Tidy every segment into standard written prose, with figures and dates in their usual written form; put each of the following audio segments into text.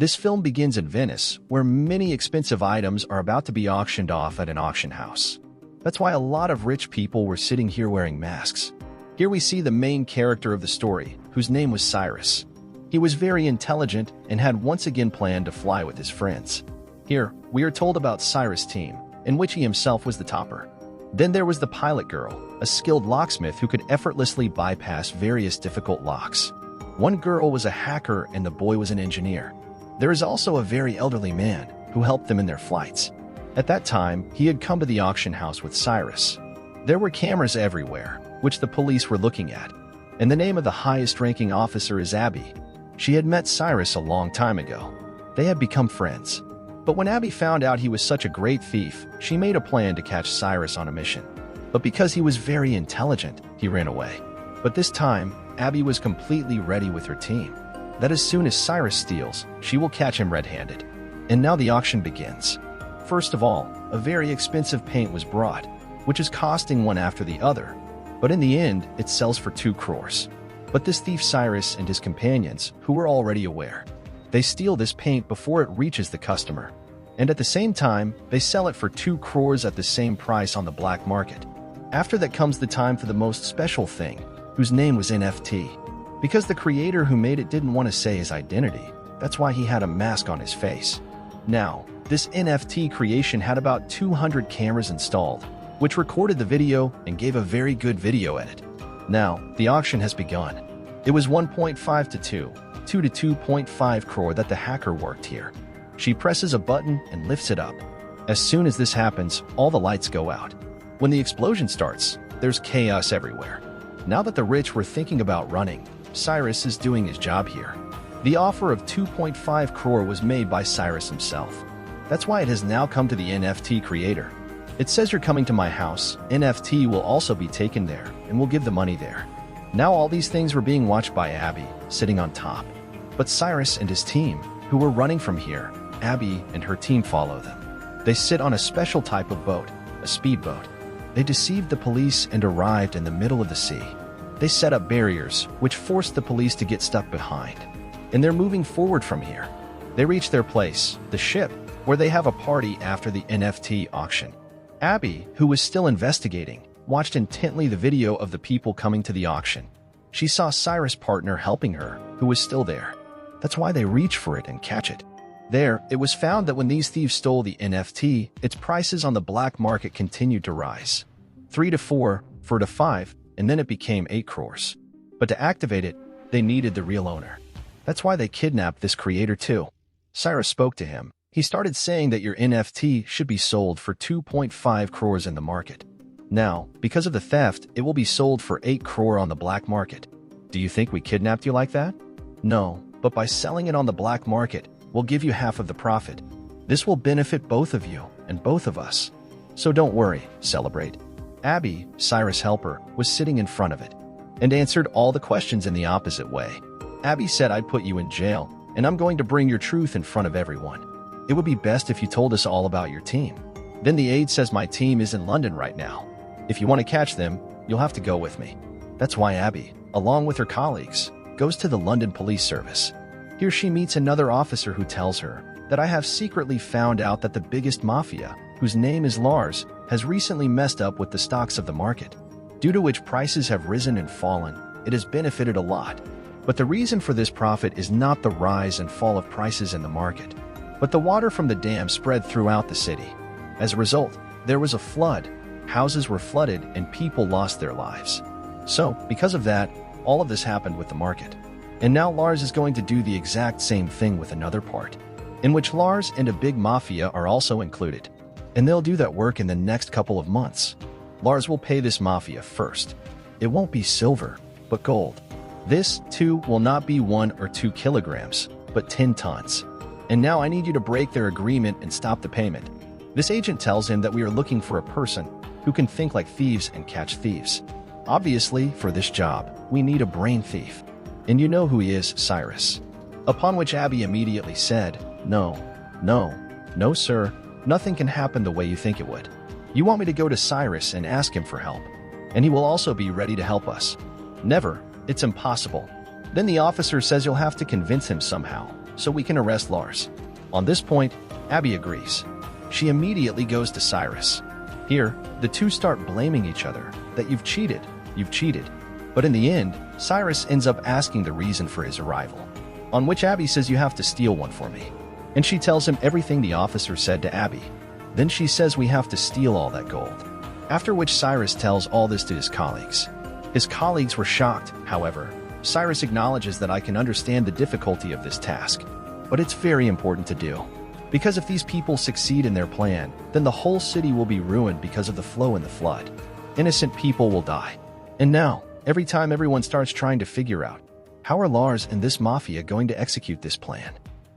This film begins in Venice, where many expensive items are about to be auctioned off at an auction house. That's why a lot of rich people were sitting here wearing masks. Here we see the main character of the story, whose name was Cyrus. He was very intelligent and had once again planned to fly with his friends. Here, we are told about Cyrus' team, in which he himself was the topper. Then there was the pilot girl, a skilled locksmith who could effortlessly bypass various difficult locks. One girl was a hacker and the boy was an engineer. There is also a very elderly man who helped them in their flights. At that time, he had come to the auction house with Cyrus. There were cameras everywhere, which the police were looking at. And the name of the highest-ranking officer is Abby. She had met Cyrus a long time ago. They had become friends. But when Abby found out he was such a great thief, she made a plan to catch Cyrus on a mission. But because he was very intelligent, he ran away. But this time, Abby was completely ready with her team. That as soon as Cyrus steals, she will catch him red-handed. And now the auction begins. First of all, a very expensive paint was brought, which is costing one after the other. But in the end, it sells for 2 crores. But this thief Cyrus and his companions, who were already aware, they steal this paint before it reaches the customer. And at the same time, they sell it for 2 crores at the same price on the black market. After that comes the time for the most special thing, whose name was NFT. Because the creator who made it didn't want to say his identity, that's why he had a mask on his face. Now, this NFT creation had about 200 cameras installed, which recorded the video and gave a very good video edit. Now, the auction has begun. It was 1.5 to 2 to 2.5 crore that the hacker worked here. She presses a button and lifts it up. As soon as this happens, all the lights go out. When the explosion starts, there's chaos everywhere. Now that the rich were thinking about running, Cyrus is doing his job here. The offer of 2.5 crore was made by Cyrus himself. That's why it has now come to the NFT creator. It says you're coming to my house, NFT will also be taken there, and we'll give the money there. Now all these things were being watched by Abby, sitting on top. But Cyrus and his team, who were running from here, Abby and her team follow them. They sit on a special type of boat, a speedboat. They deceived the police and arrived in the middle of the sea. They set up barriers, which forced the police to get stuck behind. And they're moving forward from here. They reach their place, the ship, where they have a party after the NFT auction. Abby, who was still investigating, watched intently the video of the people coming to the auction. She saw Cyrus' partner helping her, who was still there. That's why they reach for it and catch it. There, it was found that when these thieves stole the NFT, its prices on the black market continued to rise. 3 to 4, 4 to 5, and then it became 8 crores. But to activate it, they needed the real owner. That's why they kidnapped this creator too. Cyrus spoke to him. He started saying that your NFT should be sold for 2.5 crores in the market. Now, because of the theft, it will be sold for 8 crore on the black market. Do you think we kidnapped you like that? No, but by selling it on the black market, we'll give you half of the profit. This will benefit both of you and both of us. So don't worry, celebrate. Abby, Cyrus' helper, was sitting in front of it and answered all the questions in the opposite way. Abby said, I'd put you in jail, and I'm going to bring your truth in front of everyone. It would be best if you told us all about your team. Then the aide says my team is in London right now. If you want to catch them, you'll have to go with me. That's why Abby, along with her colleagues, goes to the London police service. Here she meets another officer who tells her that I have secretly found out that the biggest mafia, whose name is Lars, has recently messed up with the stocks of the market, due to which prices have risen and fallen. It has benefited a lot. But the reason for this profit is not the rise and fall of prices in the market, but the water from the dam spread throughout the city. As a result, there was a flood, houses were flooded, and people lost their lives. So, because of that, all of this happened with the market. And now Lars is going to do the exact same thing with another part, in which Lars and a big mafia are also included. And they'll do that work in the next couple of months. Lars will pay this mafia first. It won't be silver, but gold. This, too, will not be 1 or 2 kilograms, but 10 tons. And now I need you to break their agreement and stop the payment. This agent tells him that we are looking for a person who can think like thieves and catch thieves. Obviously, for this job, we need a brain thief. And you know who he is, Cyrus. Upon which Abby immediately said, No, sir. Nothing can happen the way you think it would. You want me to go to Cyrus and ask him for help, and he will also be ready to help us. Never. It's impossible. Then the officer says you'll have to convince him somehow. so we can arrest Lars. On this point, Abby agrees. She immediately goes to Cyrus. Here, the two start blaming each other, that you've cheated. But in the end, Cyrus ends up asking the reason for his arrival. On which Abby says, you have to steal one for me. And she tells him everything the officer said to Abby. Then she says we have to steal all that gold. After which Cyrus tells all this to his colleagues. His colleagues were shocked, however. Cyrus acknowledges that I can understand the difficulty of this task, but it's very important to do. Because if these people succeed in their plan, then the whole city will be ruined because of the flow and the flood. Innocent people will die. And now, every time everyone starts trying to figure out, how are Lars and this mafia going to execute this plan?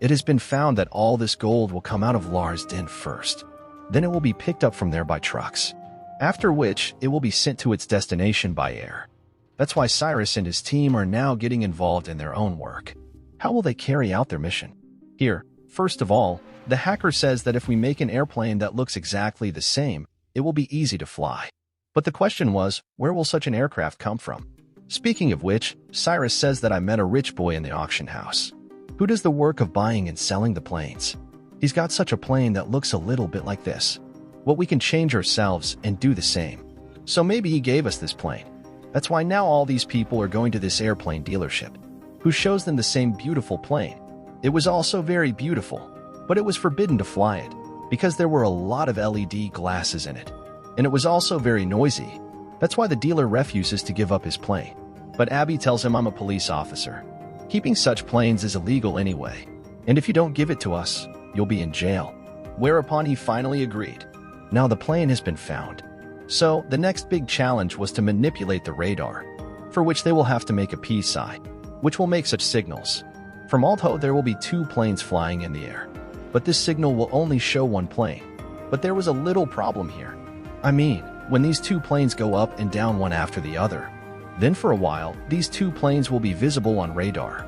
It has been found that all this gold will come out of Lars' den first. Then it will be picked up from there by trucks. After which, it will be sent to its destination by air. That's why Cyrus and his team are now getting involved in their own work. How will they carry out their mission? Here, first of all, the hacker says that if we make an airplane that looks exactly the same, it will be easy to fly. But the question was, where will such an aircraft come from? Speaking of which, Cyrus says that I met a rich boy in the auction house, who does the work of buying and selling the planes. He's got such a plane that looks a little bit like this. What we can change ourselves and do the same. So maybe he gave us this plane. That's why now all these people are going to this airplane dealership, who shows them the same beautiful plane. It was also very beautiful, but it was forbidden to fly it, because there were a lot of LED glasses in it. And it was also very noisy. That's why the dealer refuses to give up his plane. But Abby tells him I'm a police officer. Keeping such planes is illegal anyway. And if you don't give it to us, you'll be in jail. Whereupon he finally agreed. Now the plane has been found. So the next big challenge was to manipulate the radar, for which they will have to make a peace sign, which will make such signals. From Alto, there will be 2 planes flying in the air. But this signal will only show one plane. But there was a little problem here. I mean, when these 2 planes go up and down one after the other, then for a while, these 2 planes will be visible on radar.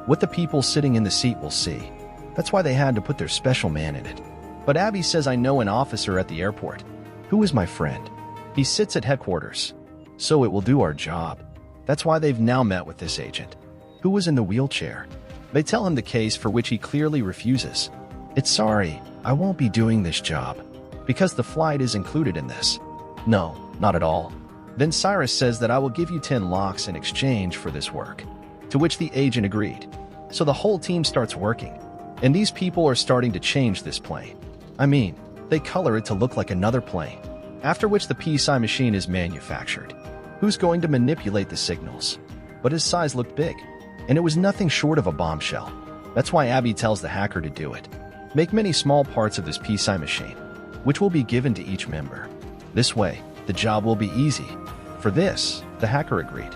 What the people sitting in the seat will see. That's why they had to put their special man in it. But Abby says I know an officer at the airport, who is my friend. He sits at headquarters, so it will do our job. That's why they've now met with this agent, who was in the wheelchair. They tell him the case, for which he clearly refuses. It's sorry, I won't be doing this job, because the flight is included in this. No, not at all. Then Cyrus says that I will give you 10 locks in exchange for this work, to which the agent agreed. So the whole team starts working, and these people are starting to change this plane. I mean, they color it to look like another plane, after which the PSI machine is manufactured. Who's going to manipulate the signals? But his size looked big, and it was nothing short of a bombshell. That's why Abby tells the hacker to do it. Make many small parts of this PSI machine, which will be given to each member. This way, the job will be easy. For this, the hacker agreed.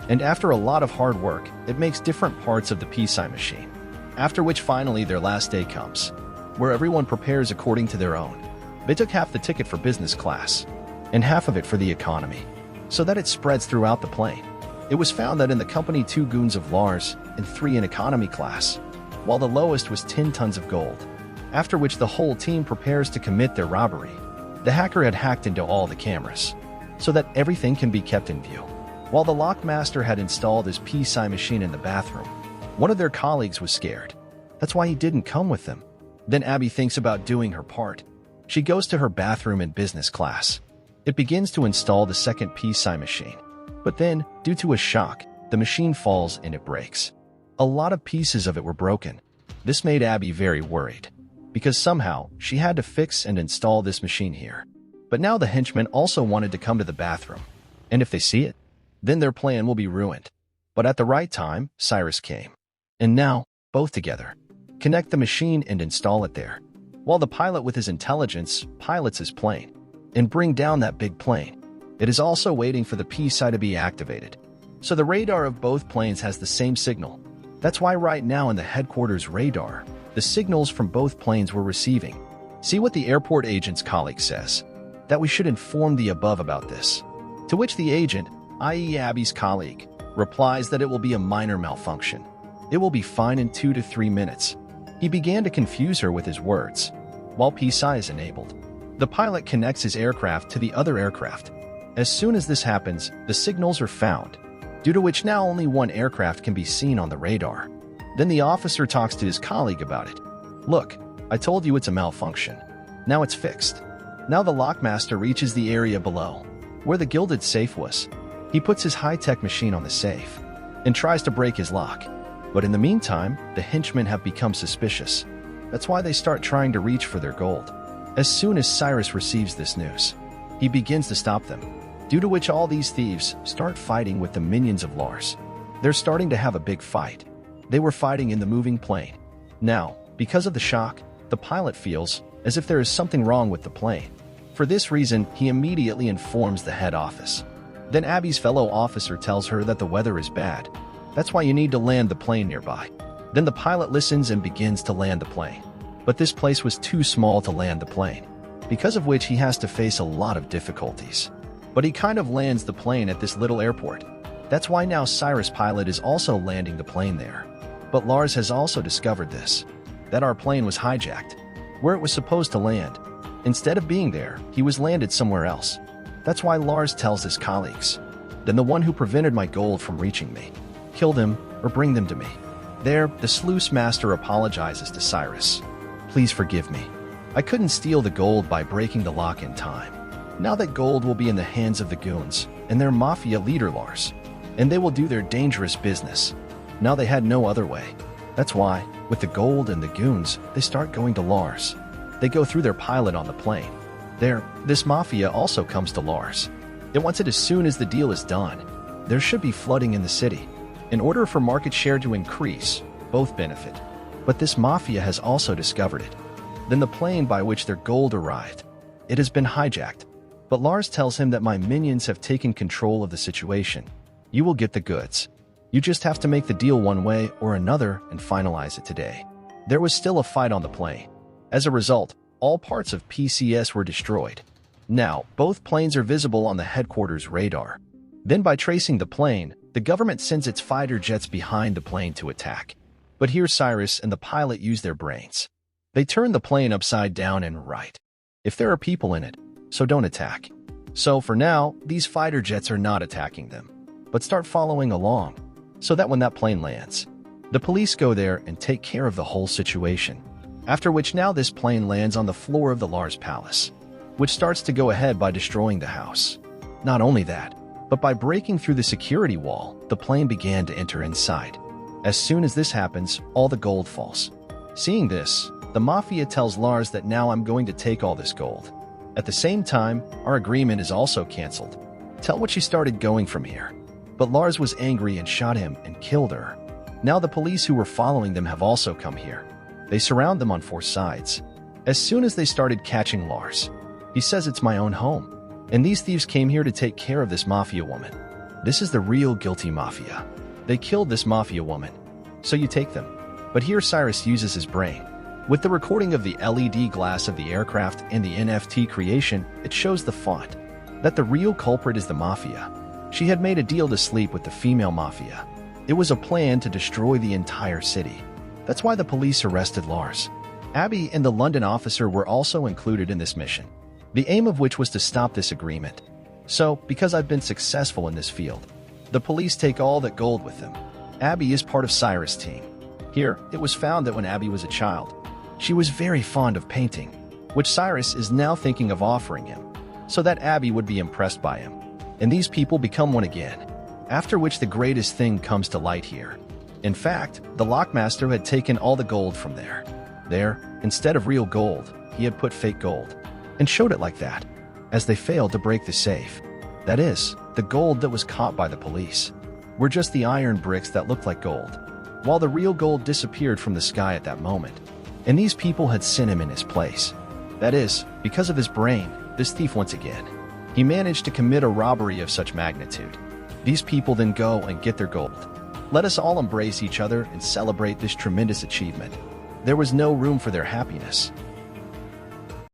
And after a lot of hard work, it makes different parts of the PSI machine. After which finally their last day comes, where everyone prepares according to their own. They took half the ticket for business class, and half of it for the economy, so that it spreads throughout the plane. It was found that in the company 2 goons of Lars and 3 in economy class, while the lowest was 10 tons of gold. After which the whole team prepares to commit their robbery. The hacker had hacked into all the cameras, so that everything can be kept in view. While the lockmaster had installed his PSI machine in the bathroom, one of their colleagues was scared. That's why he didn't come with them. Then Abby thinks about doing her part. She goes to her bathroom in business class. It begins to install the second PSI machine. But then, due to a shock, the machine falls and it breaks. A lot of pieces of it were broken. This made Abby very worried, because somehow she had to fix and install this machine here. But now the henchmen also wanted to come to the bathroom, and if they see it, then their plan will be ruined. But at the right time, Cyrus came. And now, both together, connect the machine and install it there, while the pilot with his intelligence pilots his plane, and bring down that big plane. It is also waiting for the PSI to be activated. So the radar of both planes has the same signal. That's why right now in the headquarters radar, the signals from both planes were receiving. See what the airport agent's colleague says, that we should inform the above about this. To which the agent, i.e. Abby's colleague, replies that it will be a minor malfunction. It will be fine in 2 to 3 minutes. He began to confuse her with his words. While PSI is enabled, the pilot connects his aircraft to the other aircraft. As soon as this happens, the signals are found, due to which now only one aircraft can be seen on the radar. Then the officer talks to his colleague about it. Look, I told you it's a malfunction. Now it's fixed. Now the lockmaster reaches the area below, where the gilded safe was. He puts his high-tech machine on the safe and tries to break his lock. But in the meantime, the henchmen have become suspicious. That's why they start trying to reach for their gold. As soon as Cyrus receives this news, he begins to stop them, due to which all these thieves start fighting with the minions of Lars. They're starting to have a big fight. They were fighting in the moving plane. Now, because of the shock, the pilot feels as if there is something wrong with the plane. For this reason, he immediately informs the head office. Then Abby's fellow officer tells her that the weather is bad. That's why you need to land the plane nearby. Then the pilot listens and begins to land the plane. But this place was too small to land the plane, because of which he has to face a lot of difficulties. But he kind of lands the plane at this little airport. That's why now Cyrus pilot is also landing the plane there. But Lars has also discovered this, that our plane was hijacked, where it was supposed to land. Instead of being there, he was landed somewhere else. That's why Lars tells his colleagues, then the one who prevented my gold from reaching me, kill them or bring them to me. There, the sluice master apologizes to Cyrus. Please forgive me. I couldn't steal the gold by breaking the lock in time. Now that gold will be in the hands of the goons and their mafia leader Lars, and they will do their dangerous business. Now they had no other way. That's why, with the gold and the goons, they start going to Lars. They go through their pilot on the plane. There, this mafia also comes to Lars. It wants it as soon as the deal is done. There should be flooding in the city. In order for market share to increase, both benefit. But this mafia has also discovered it. Then the plane by which their gold arrived, it has been hijacked. But Lars tells him that my minions have taken control of the situation. You will get the goods. You just have to make the deal one way or another and finalize it today. There was still a fight on the plane. As a result, all parts of PCS were destroyed. Now, both planes are visible on the headquarters radar. Then by tracing the plane, the government sends its fighter jets behind the plane to attack. But here Cyrus and the pilot use their brains. They turn the plane upside down and right. If there are people in it, so don't attack. So for now, these fighter jets are not attacking them, but start following along, so that when that plane lands, the police go there and take care of the whole situation. After which now this plane lands on the floor of the Lars Palace, which starts to go ahead by destroying the house. Not only that, but by breaking through the security wall, the plane began to enter inside. As soon as this happens, all the gold falls. Seeing this, the mafia tells Lars that now I'm going to take all this gold. At the same time, our agreement is also cancelled. Tell what she started going from here. But Lars was angry and shot him and killed her. Now the police who were following them have also come here. They surround them on 4 sides. As soon as they started catching Lars, he says it's my own home. And these thieves came here to take care of this mafia woman. This is the real guilty mafia. They killed this mafia woman. So you take them. But here Cyrus uses his brain. With the recording of the LED glass of the aircraft and the NFT creation, it shows the font that the real culprit is the mafia. She had made a deal to sleep with the female mafia. It was a plan to destroy the entire city. That's why the police arrested Lars. Abby and the London officer were also included in this mission, the aim of which was to stop this agreement. So, because I've been successful in this field, the police take all that gold with them. Abby is part of Cyrus' team. Here, it was found that when Abby was a child, she was very fond of painting, which Cyrus is now thinking of offering him, so that Abby would be impressed by him. And these people become one again, after which the greatest thing comes to light here. In fact, the lockmaster had taken all the gold from there. There, instead of real gold, he had put fake gold, and showed it like that, as they failed to break the safe. That is, the gold that was caught by the police were just the iron bricks that looked like gold, while the real gold disappeared from the sky at that moment. And these people had sent him in his place. That is, because of his brain, this thief once again, he managed to commit a robbery of such magnitude. These people then go and get their gold. Let us all embrace each other and celebrate this tremendous achievement. There was no room for their happiness.